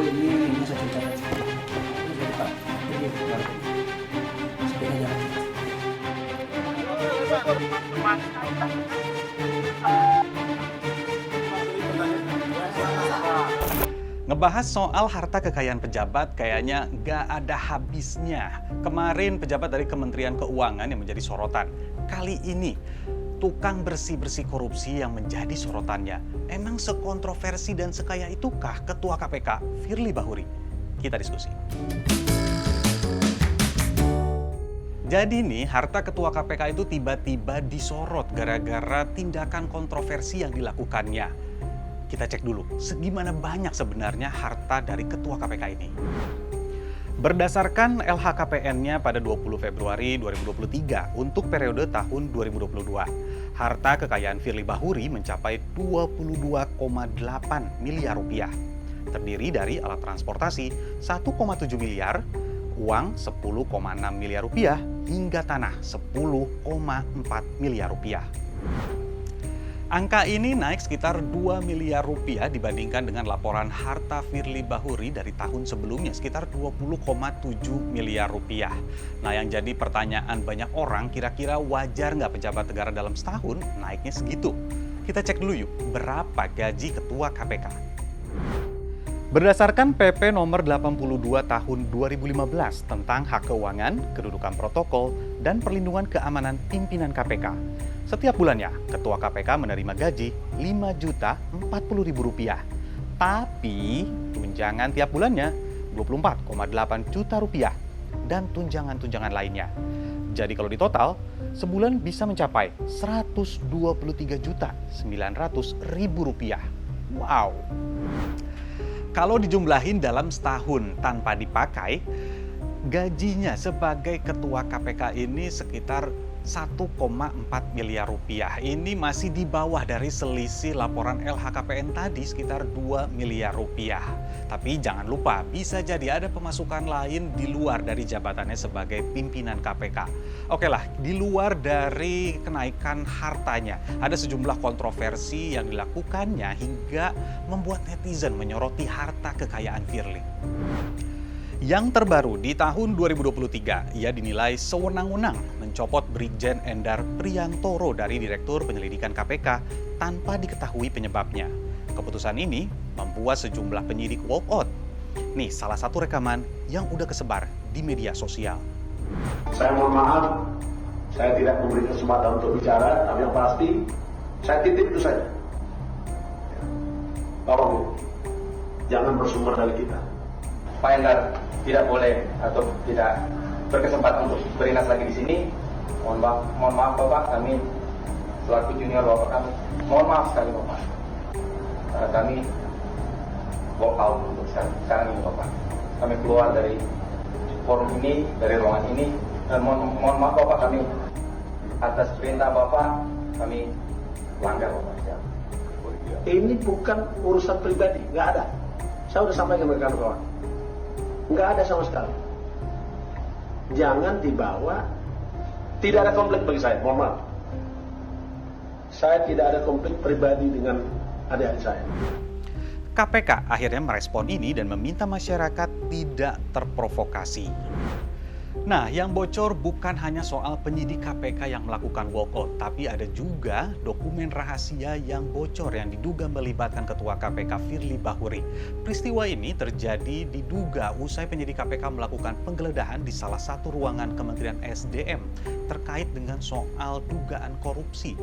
ini saya cerita tadi. Ini dari Pak. Ini keluar tadi. Sebaiknya jangan. Ngebahas soal harta kekayaan pejabat kayaknya nggak ada habisnya. Kemarin pejabat dari Kementerian Keuangan yang menjadi sorotan. Kali ini tukang bersih-bersih korupsi yang menjadi sorotannya. Emang sekontroversi dan sekaya itukah Ketua KPK Firly Bahuri? Kita diskusi. Jadi nih, harta Ketua KPK itu tiba-tiba disorot gara-gara tindakan kontroversi yang dilakukannya. Kita cek dulu, segimana banyak sebenarnya harta dari Ketua KPK ini. Berdasarkan LHKPN-nya pada 20 Februari 2023 untuk periode tahun 2022, harta kekayaan Firly Bahuri mencapai 22,8 miliar rupiah. Terdiri dari alat transportasi 1,7 miliar, uang 10,6 miliar rupiah, hingga tanah 10,4 miliar rupiah. Angka ini naik sekitar 2 miliar rupiah dibandingkan dengan laporan harta Firly Bahuri dari tahun sebelumnya sekitar 20,7 miliar rupiah. Nah, yang jadi pertanyaan banyak orang, kira-kira wajar nggak pejabat negara dalam setahun naiknya segitu? Kita cek dulu yuk, berapa gaji Ketua KPK? Berdasarkan PP nomor 82 tahun 2015 tentang hak keuangan, kedudukan protokol, dan perlindungan keamanan pimpinan KPK, setiap bulannya, Ketua KPK menerima gaji Rp5.040.000. Tapi, tunjangan tiap bulannya Rp24,8 juta dan tunjangan-tunjangan lainnya. Jadi kalau ditotal, sebulan bisa mencapai Rp123.900.000. Wow! Kalau dijumlahin dalam setahun tanpa dipakai, gajinya sebagai Ketua KPK ini sekitar 1,4 miliar rupiah. Ini masih di bawah dari selisih laporan LHKPN tadi sekitar 2 miliar rupiah. Tapi jangan lupa, bisa jadi ada pemasukan lain di luar dari jabatannya sebagai pimpinan KPK. Oke lah, di luar dari kenaikan hartanya, ada sejumlah kontroversi yang dilakukannya hingga membuat netizen menyoroti harta kekayaan Firly. Yang terbaru di tahun 2023, ia dinilai sewenang-wenang mencopot Brigjen Endar Priyantoro dari Direktur Penyelidikan KPK tanpa diketahui penyebabnya. Keputusan ini membuat sejumlah penyidik walk out. Nih, salah satu rekaman yang udah kesebar di media sosial. Saya mohon maaf, saya tidak memberi kesempatan untuk bicara, tapi yang pasti, saya titip itu saja. Tolong, jangan bersumber dari kita. Pak Endar tidak boleh atau tidak berkesempatan untuk berinas lagi di sini. Mohon maaf Bapak, kami selaku junior Bapak kami, mohon maaf sekali Bapak. Kami walk out untuk sekarang ini Bapak. Kami keluar dari forum ini, dari ruangan ini, dan mohon maaf Bapak, kami atas perintah Bapak kami langgar Bapak. Ini bukan urusan pribadi, nggak ada. Saya sudah sampaikan ke rekan-rekan. Nggak ada sama sekali. Jangan dibawa. Tidak ada konflik bagi saya, mohon maaf. Saya tidak ada konflik pribadi dengan adik-adik saya. KPK akhirnya merespon ini dan meminta masyarakat tidak terprovokasi. Nah, yang bocor bukan hanya soal penyidik KPK yang melakukan walkout, tapi ada juga dokumen rahasia yang bocor yang diduga melibatkan Ketua KPK Firly Bahuri. Peristiwa ini terjadi diduga usai penyidik KPK melakukan penggeledahan di salah satu ruangan Kementerian SDM terkait dengan soal dugaan korupsi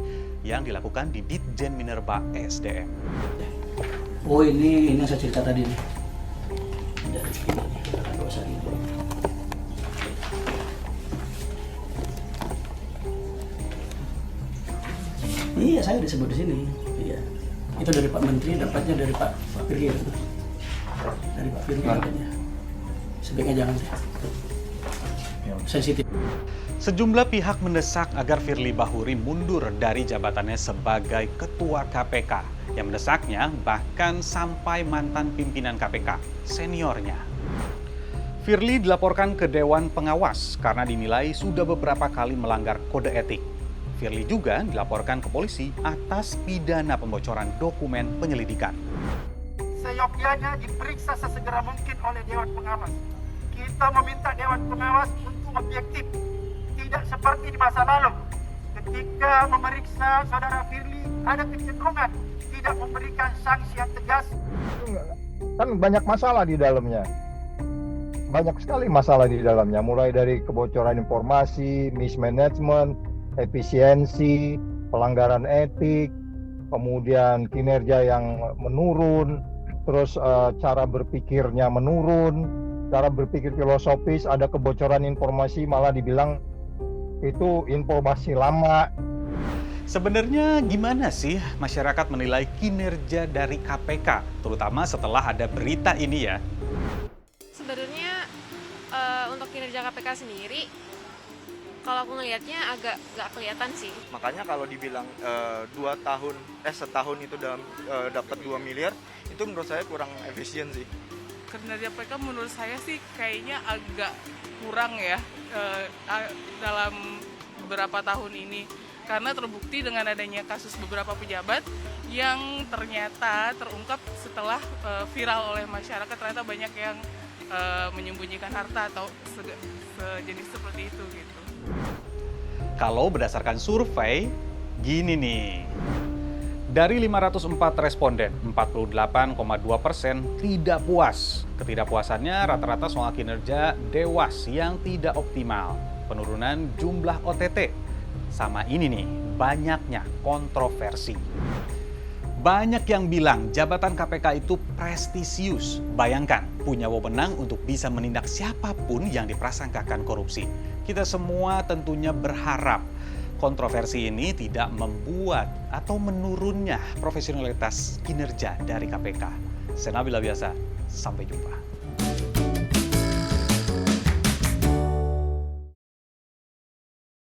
yang dilakukan di Ditjen Minerba SDM. Oh, ini yang saya cerita tadi nih. Dari ini nih, dosa ini. Iya, saya disebut di sini. Iya. Itu dari Pak Menteri, dapatnya dari Pak Firly. Dari Pak Firly dapatnya. Sebaiknya jangan deh. Sensitif. Sejumlah pihak mendesak agar Firly Bahuri mundur dari jabatannya sebagai Ketua KPK. Yang mendesaknya bahkan sampai mantan pimpinan KPK, seniornya. Firly dilaporkan ke Dewan Pengawas karena dinilai sudah beberapa kali melanggar kode etik. Firly juga dilaporkan ke polisi atas pidana pembocoran dokumen penyelidikan. seyogyanya diperiksa sesegera mungkin oleh Dewan Pengawas. Kita meminta Dewan Pengawas untuk objektif, tidak seperti di masa lalu. Ketika memeriksa saudara Firly, ada kecenderungan tidak memberikan sanksi yang tegas. Kan banyak masalah di dalamnya. Banyak sekali masalah di dalamnya, mulai dari kebocoran informasi, mismanagement, efisiensi, pelanggaran etik, kemudian kinerja yang menurun, terus cara berpikirnya menurun, cara berpikir filosofis, ada kebocoran informasi malah dibilang itu informasi lama. Sebenarnya gimana sih masyarakat menilai kinerja dari KPK, terutama setelah ada berita ini ya? Sebenarnya untuk kinerja KPK sendiri, kalau aku ngelihatnya agak nggak kelihatan sih. Makanya kalau dibilang setahun itu dapat 2 miliar, itu menurut saya kurang efisien sih. Kinerja KPK menurut saya sih kayaknya agak kurang ya dalam beberapa tahun ini. Karena terbukti dengan adanya kasus beberapa pejabat yang ternyata terungkap setelah viral oleh masyarakat, ternyata banyak yang menyembunyikan harta atau sejenis seperti itu gitu. Kalau berdasarkan survei, gini nih. Dari 504 responden, 48,2% tidak puas. Ketidakpuasannya rata-rata soal kinerja Dewas yang tidak optimal. Penurunan jumlah OTT. Sama ini nih, banyaknya kontroversi. Banyak yang bilang jabatan KPK itu prestisius. Bayangkan, punya wewenang untuk bisa menindak siapapun yang diprasangkakan korupsi. Kita semua tentunya berharap kontroversi ini tidak membuat atau menurunnya profesionalitas kinerja dari KPK. Saya Nabila Biasa, sampai jumpa.